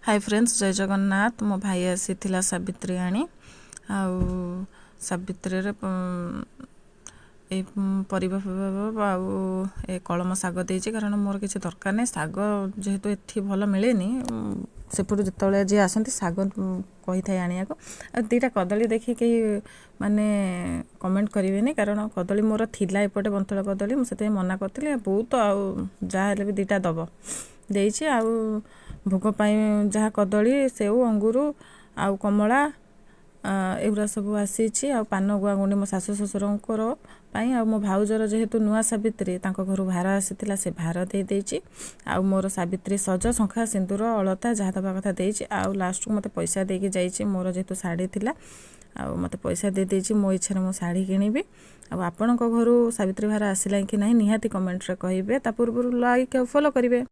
Hi friends जय जगन्नाथ। मो भाई आसीथिला सावित्री आनी आउ सावित्री रे ए परिबा आउ ए कलम शाग देछि कारण मोर किछि दरकार नै शाग जेहेतु एठी भल मिलेनी सेपटू जितले जे आसंती शाग कही थाए आनिया को दीटा कदली देखि के माने कमेंट करेनि कारण कदली मोर थिला एपटे बंतळ कदली मु सेते मना करथिले बहुत आउ जा हेले भी दीटा दबो देछि आउ भोग पाई जहाँ कदली सेव अंगूर आउ कमला एगुरा सब आसी आ पान गुआ गुंडी मो शाशु शशुरंकर पाई आ मो भाउजर जेहेतु नुआ सावित्री तांको घर भार आसीथिला से भार दे देछि आ मोर सावित्री सज शंखा सिंदूर अलता जहाँ दबा कथा देछि आ लास्ट को मते पैसा देके जाइछि मोर जेहेतु साड़ी थिला आ मते पैसा दे देछि मो इच्छा मो साड़ी किनिबी आ आपणको घर सावित्री भार आसिला कि नहीं निहाती कमेंट रे कहिबे ता पूर्व लाइक फॉलो करिवे।